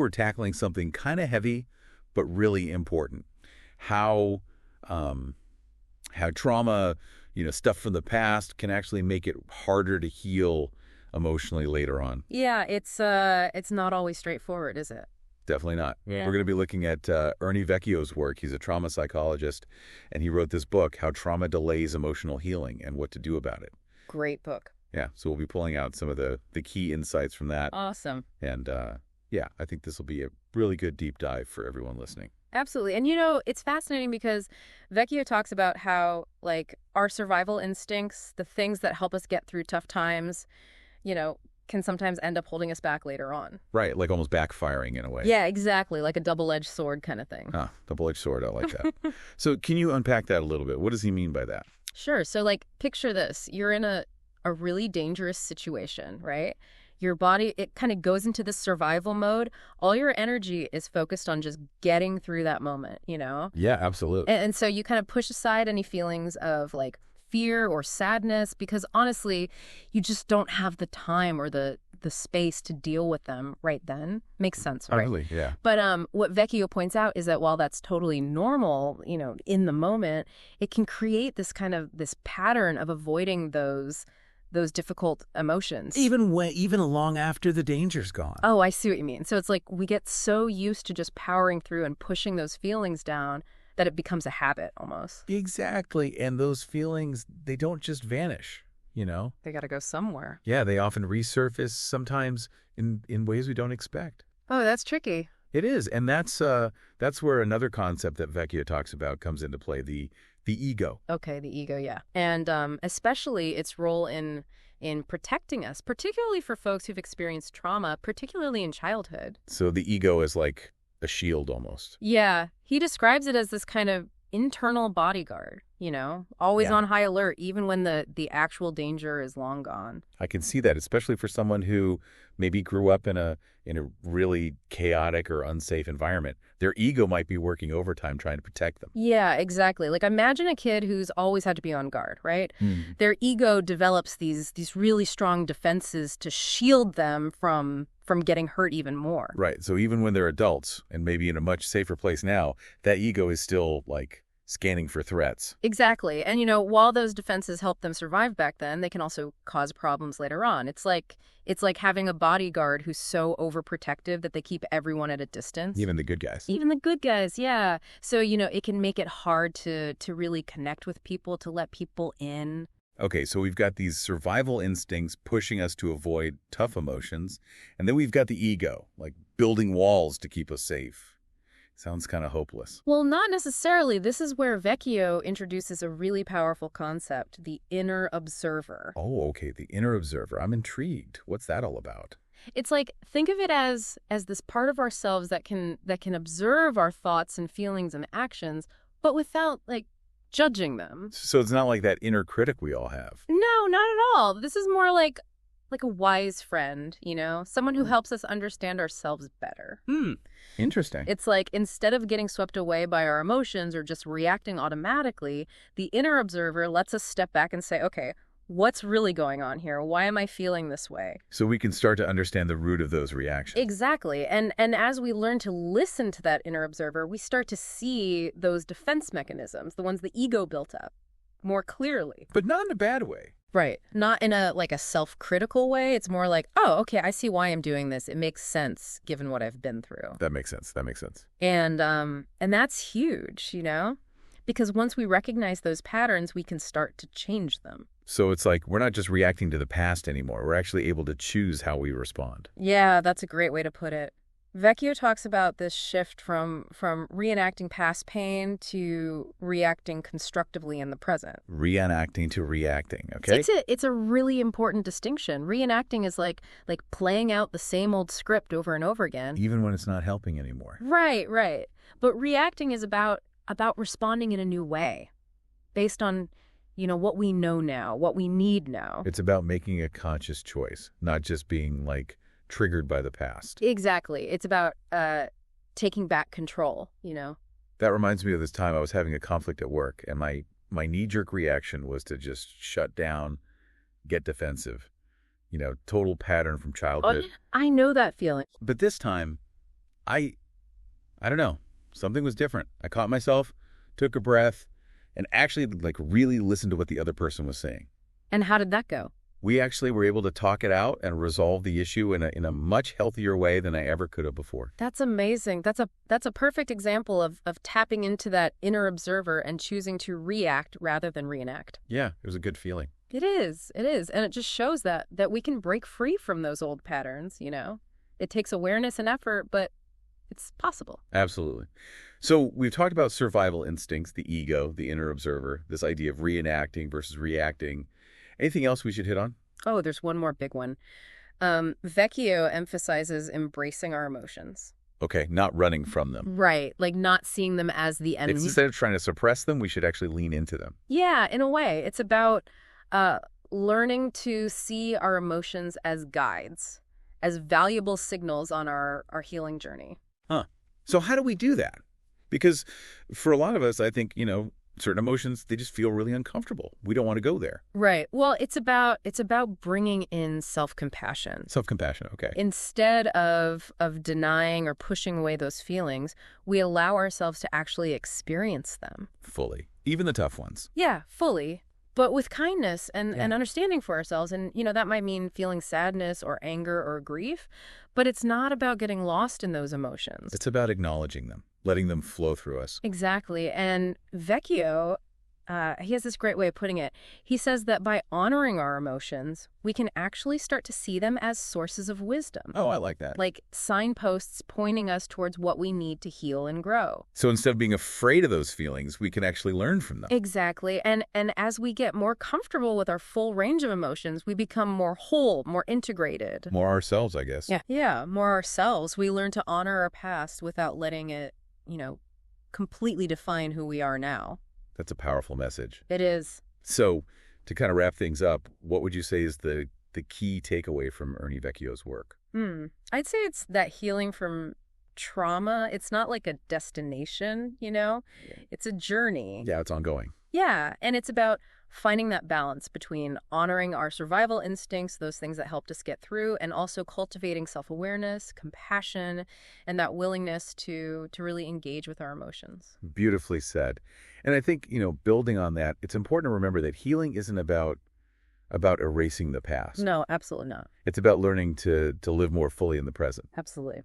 we're tackling something kind of heavy, but really important. How trauma, stuff from the past can actually make it harder to heal emotionally later on. Yeah, it's not always straightforward, is it? Definitely not. Yeah. We're going to be looking at Ernie Vecchio's work. He's a trauma psychologist, and he wrote this book, How Trauma Delays Emotional Healing and What to Do About It. Great book. Yeah, so we'll be pulling out some of the key insights from that. Awesome. And yeah, I think this will be a really good deep dive for everyone listening. Absolutely. And it's fascinating because Vecchio talks about how, like, our survival instincts, the things that help us get through tough times, can sometimes end up holding us back later on. Right, like almost backfiring in a way. Yeah, exactly, like a double-edged sword kind of thing. Double-edged sword, I like that. So can you unpack that a little bit? What does he mean by that? Sure. So, like, picture this. You're in a really dangerous situation, right? Your body, it kind of goes into this survival mode. All your energy is focused on just getting through that moment, Yeah, absolutely. And so you kind of push aside any feelings of, like, fear or sadness because, honestly, you just don't have the time or the space to deal with them right then. Makes sense, right? Really, yeah. But what Vecchio points out is that while that's totally normal, in the moment, it can create this pattern of avoiding those difficult emotions. Even long after the danger's gone. Oh, I see what you mean. So it's like we get so used to just powering through and pushing those feelings down that it becomes a habit almost. Exactly. And those feelings, they don't just vanish, They got to go somewhere. Yeah, they often resurface sometimes in ways we don't expect. Oh, that's tricky. It is. And that's where another concept that Vecchio talks about comes into play, the ego. Okay, the ego, yeah. And especially its role in protecting us, particularly for folks who've experienced trauma, particularly in childhood. So the ego is like a shield almost. Yeah. He describes it as this kind of internal bodyguard, always on high alert, even when the actual danger is long gone. I can see that, especially for someone who maybe grew up in a really chaotic or unsafe environment. Their ego might be working overtime trying to protect them. Yeah, exactly. Like, imagine a kid who's always had to be on guard, right? Their ego develops these really strong defenses to shield them from getting hurt even more. Right. So even when they're adults and maybe in a much safer place now, that ego is still like scanning for threats. Exactly. And, while those defenses helped them survive back then, they can also cause problems later on. It's like having a bodyguard who's so overprotective that they keep everyone at a distance. Even the good guys. Even the good guys, yeah. So, it can make it hard to really connect with people, to let people in. Okay, so we've got these survival instincts pushing us to avoid tough emotions, and then we've got the ego, like building walls to keep us safe. Sounds kind of hopeless. Well, not necessarily. This is where Vecchio introduces a really powerful concept, the inner observer. Oh, okay, the inner observer. I'm intrigued. What's that all about? It's like, think of it as this part of ourselves that can observe our thoughts and feelings and actions, but without, like, judging them. So it's not like that inner critic we all have. No, not at all. This is more like a wise friend, someone who helps us understand ourselves better. Interesting. It's like, instead of getting swept away by our emotions or just reacting automatically, the inner observer lets us step back and say, okay, what's really going on here? Why am I feeling this way? So we can start to understand the root of those reactions. Exactly. And as we learn to listen to that inner observer, we start to see those defense mechanisms, the ones the ego built up, more clearly. But not in a bad way. Right. Not in a self-critical way. It's more like, oh, okay, I see why I'm doing this. It makes sense given what I've been through. That makes sense. And that's huge, because once we recognize those patterns, we can start to change them. So it's like we're not just reacting to the past anymore. We're actually able to choose how we respond. Yeah, that's a great way to put it. Vecchio talks about this shift from reenacting past pain to reacting constructively in the present. Reenacting to reacting, okay? It's a really important distinction. Reenacting is like playing out the same old script over and over again. Even when it's not helping anymore. Right. But reacting is about responding in a new way, based on, what we know now, what we need now. It's about making a conscious choice, not just being like triggered by the past. Exactly. It's about taking back control, That reminds me of this time I was having a conflict at work, and my knee-jerk reaction was to just shut down, get defensive. Total pattern from childhood. I know that feeling. But this time, I don't know. Something was different. I caught myself, took a breath, and actually like really listened to what the other person was saying. And how did that go? We actually were able to talk it out and resolve the issue in a much healthier way than I ever could have before. That's amazing. That's a perfect example of tapping into that inner observer and choosing to react rather than reenact. Yeah, it was a good feeling. It is. It is. And it just shows that we can break free from those old patterns, you know? It takes awareness and effort, but it's possible. Absolutely. So we've talked about survival instincts, the ego, the inner observer, this idea of reenacting versus reacting. Anything else we should hit on? Oh, there's one more big one. Vecchio emphasizes embracing our emotions. Okay, not running from them. Right, like not seeing them as the enemy. Instead of trying to suppress them, we should actually lean into them. Yeah, in a way. It's about learning to see our emotions as guides, as valuable signals on our healing journey. Huh. So how do we do that? Because for a lot of us, I think, certain emotions, they just feel really uncomfortable. We don't want to go there. Right. Well, it's about bringing in self-compassion. Self-compassion, okay. Instead of denying or pushing away those feelings, we allow ourselves to actually experience them. Fully. Even the tough ones. Yeah, fully. But with kindness and understanding for ourselves. And, that might mean feeling sadness or anger or grief. But it's not about getting lost in those emotions. It's about acknowledging them, letting them flow through us. Exactly. And Vecchio, he has this great way of putting it. He says that by honoring our emotions, we can actually start to see them as sources of wisdom. Oh, I like that. Like signposts pointing us towards what we need to heal and grow. So instead of being afraid of those feelings, we can actually learn from them. Exactly. And as we get more comfortable with our full range of emotions, we become more whole, more integrated. More ourselves, I guess. Yeah, more ourselves. We learn to honor our past without letting it, completely define who we are now. That's a powerful message. It is. So to kind of wrap things up, what would you say is the key takeaway from Ernie Vecchio's work? I'd say it's that healing from trauma. It's not like a destination, It's a journey. Yeah, it's ongoing. Yeah, and it's about finding that balance between honoring our survival instincts, those things that helped us get through, and also cultivating self-awareness, compassion, and that willingness to really engage with our emotions. Beautifully said. And I think, building on that, it's important to remember that healing isn't about erasing the past. No, absolutely not. It's about learning to live more fully in the present. Absolutely.